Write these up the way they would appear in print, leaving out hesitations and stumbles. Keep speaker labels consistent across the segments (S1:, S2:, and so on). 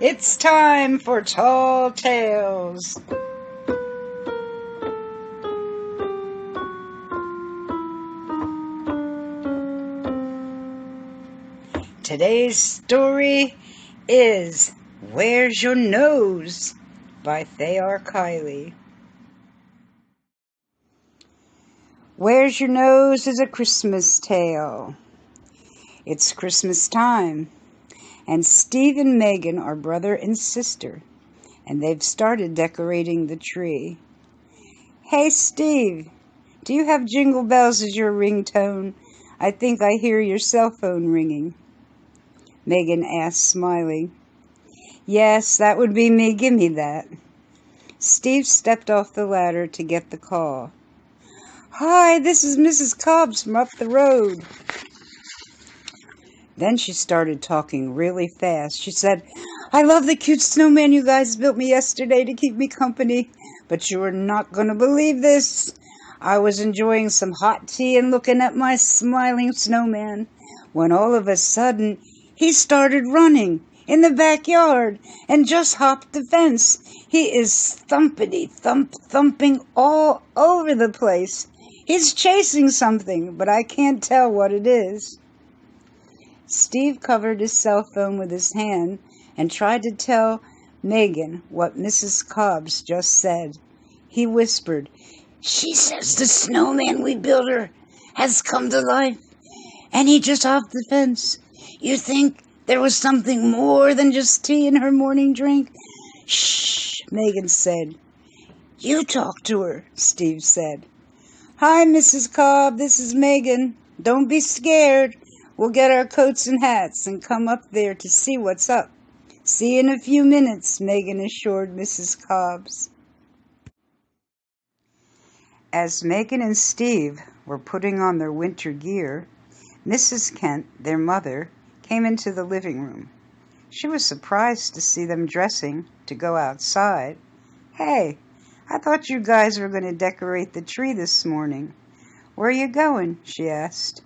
S1: It's time for Tall Tales. Today's story is Where's Your Nose by Kiley. Where's Your Nose is a Christmas tale. It's Christmas time, and Steve and Megan are brother and sister, and they've started decorating the tree. Hey, Steve, do you have Jingle Bells as your ringtone? I think I hear your cell phone ringing. Megan asked, smiling. Yes, that would be me. Give me that. Steve stepped off the ladder to get the call. Hi, this is Mrs. Cobbs from up the road. Then she started talking really fast. She said, I love the cute snowman you guys built me yesterday to keep me company, but you are not going to believe this. I was enjoying some hot tea and looking at my smiling snowman when all of a sudden he started running in the backyard and just hopped the fence. He is thumping all over the place. He's chasing something, but I can't tell what it is. Steve covered his cell phone with his hand and tried to tell Megan what Mrs. Cobbs just said. He whispered, She says the snowman we built her has come to life, and he just hopped the fence. You think there was something more than just tea in her morning drink? Shh, Megan said. You talk to her, Steve said. Hi, Mrs. Cobb, this is Megan. Don't be scared. We'll get our coats and hats and come up there to see what's up. See you in a few minutes, Megan assured Mrs. Cobbs. As Megan and Steve were putting on their winter gear, Mrs. Kent, their mother, came into the living room. She was surprised to see them dressing to go outside. Hey, I thought you guys were going to decorate the tree this morning. Where are you going? She asked.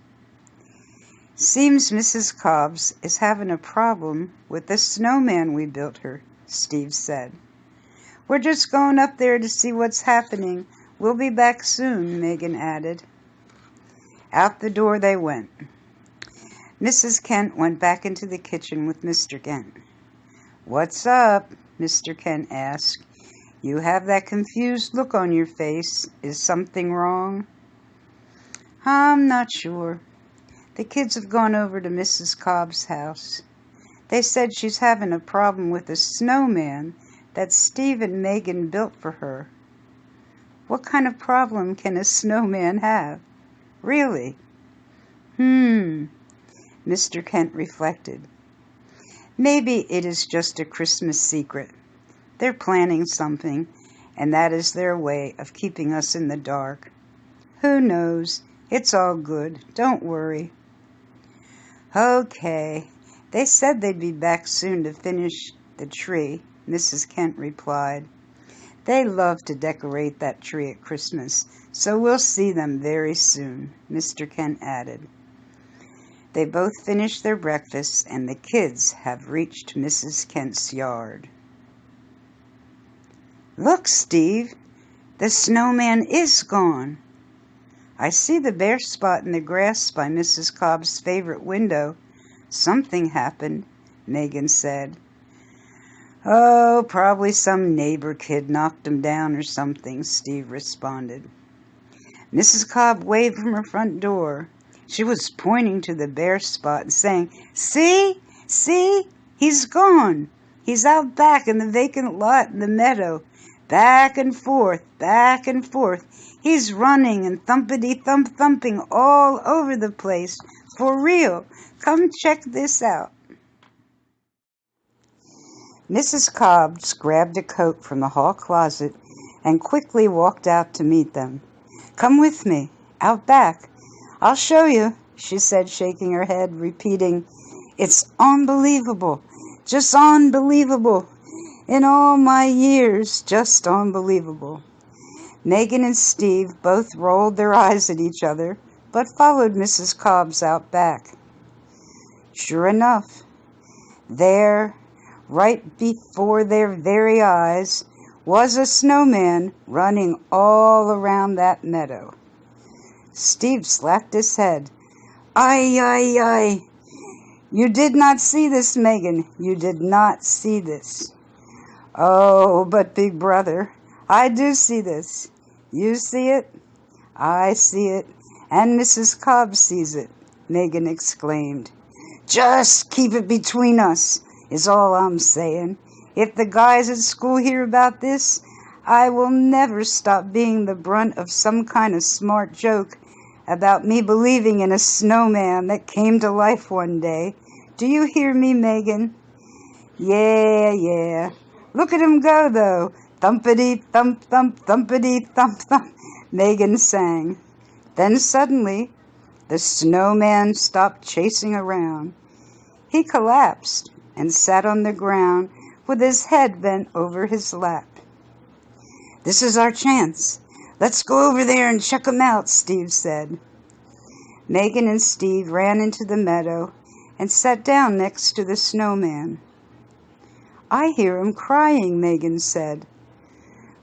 S1: Seems Mrs. Cobbs is having a problem with the snowman we built her, Steve said. We're just going up there to see what's happening. We'll be back soon, Megan added. Out the door they went. Mrs. Kent went back into the kitchen with Mr. Kent. What's up? Mr. Kent asked. You have that confused look on your face. Is something wrong? I'm not sure. The kids have gone over to Mrs. Cobb's house. They said she's having a problem with a snowman that Steve and Megan built for her. What kind of problem can a snowman have? Really? Mr. Kent reflected. Maybe it is just a Christmas secret. They're planning something, and that is their way of keeping us in the dark. Who knows? It's all good. Don't worry. Okay. They said they'd be back soon to finish the tree, Mrs. Kent replied. They love to decorate that tree at Christmas, so we'll see them very soon, Mr. Kent added. They both finished their breakfast, and the kids have reached Mrs. Kent's yard. Look, Steve, the snowman is gone. I see the bare spot in the grass by Mrs. Cobb's favorite window. Something happened, Megan said. Oh, probably some neighbor kid knocked him down or something, Steve responded. Mrs. Cobb waved from her front door. She was pointing to the bare spot and saying, See, he's gone. He's out back in the vacant lot in the meadow. Back and forth. He's running and thumping all over the place. For real. Come check this out. Mrs. Cobbs grabbed a coat from the hall closet and quickly walked out to meet them. Come with me, out back. I'll show you, she said, shaking her head, repeating, It's unbelievable, just unbelievable. In all my years, just unbelievable. Megan and Steve both rolled their eyes at each other, but followed Mrs. Cobbs out back. Sure enough, there, Right before their very eyes was a snowman running all around that meadow. Steve slapped his head. Ay, ay, ay. You did not see this, Megan. You did not see this. Oh, but big brother, I do see this. You see it? I see it. And Mrs. Cobb sees it, Megan exclaimed. Just keep it between us, is all I'm saying. If the guys at school hear about this, I will never stop being the brunt of some kind of smart joke about me believing in a snowman that came to life one day. Do you hear me, Megan? Yeah, yeah. Look at him go, though. Thumpity, thump, thump, thumpity, thump, thump, Megan sang. Then suddenly, the snowman stopped chasing around. He collapsed and sat on the ground with his head bent over his lap. This is our chance. Let's go over there and check him out, Steve said. Megan and Steve ran into the meadow and sat down next to the snowman. I hear him crying, Megan said.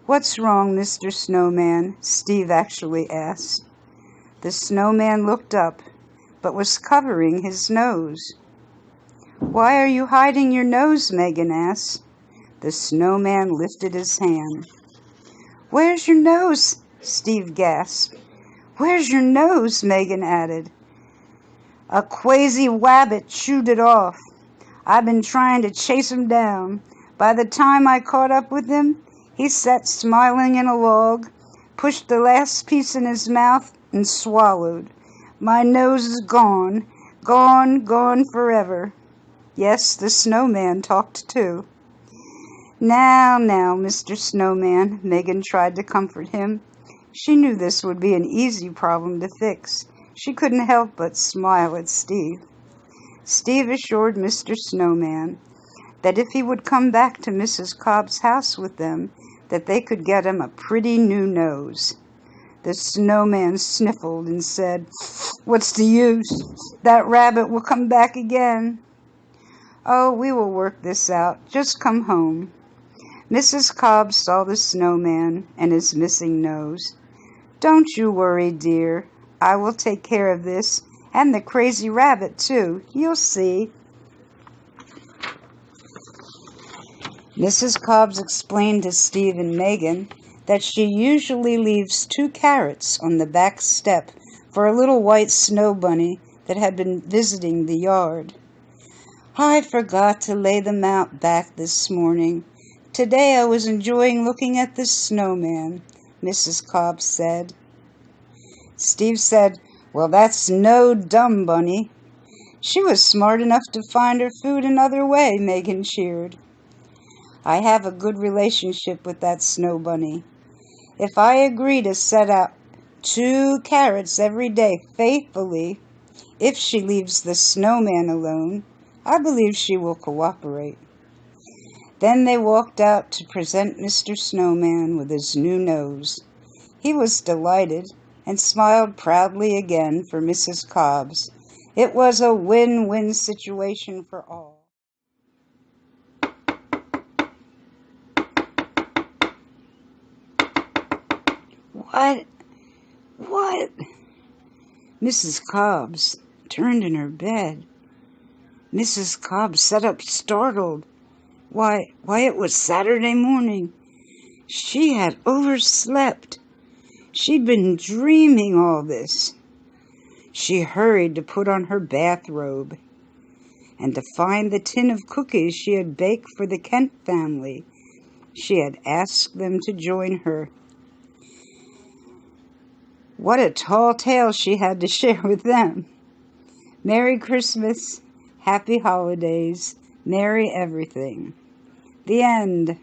S1: What's wrong, Mr. Snowman? Steve actually asked. The snowman looked up, but was covering his nose. Why are you hiding your nose? Megan asked. The snowman lifted his hand. Where's your nose? Steve gasped. Where's your nose? Megan added. A crazy wabbit chewed it off. I've been trying to chase him down. By the time I caught up with him, he sat smiling in a log, pushed the last piece in his mouth, and swallowed. My nose is gone, gone, gone forever. Yes, the snowman talked too. Now, Mr. Snowman, Megan tried to comfort him. She knew this would be an easy problem to fix. She couldn't help but smile at Steve. Steve assured Mr. Snowman that if he would come back to Mrs. Cobb's house with them, that they could get him a pretty new nose. The snowman sniffled and said, What's the use? That rabbit will come back again. Oh, we will work this out. Just come home. Mrs. Cobb saw the snowman and his missing nose. Don't you worry, dear. I will take care of this, and the crazy rabbit, too. You'll see. Mrs. Cobbs explained to Steve and Megan that she usually leaves 2 carrots on the back step for a little white snow bunny that had been visiting the yard. I forgot to lay them out back this morning. Today I was enjoying looking at the snowman, Mrs. Cobb said. Steve said, Well, that's no dumb bunny. She was smart enough to find her food another way, Megan cheered. I have a good relationship with that snow bunny. If I agree to set out 2 carrots every day faithfully, if she leaves the snowman alone, I believe she will cooperate. Then they walked out to present Mr. Snowman with his new nose. He was delighted and smiled proudly again for Mrs. Cobbs. It was a win-win situation for all. What? Mrs. Cobbs turned in her bed. Mrs. Cobbs sat up startled. Why, it was Saturday morning. She had overslept. She'd been dreaming all this. She hurried to put on her bathrobe and to find the tin of cookies she had baked for the Kent family. She had asked them to join her. What a tall tale she had to share with them. Merry Christmas, Happy Holidays, Merry everything. The end.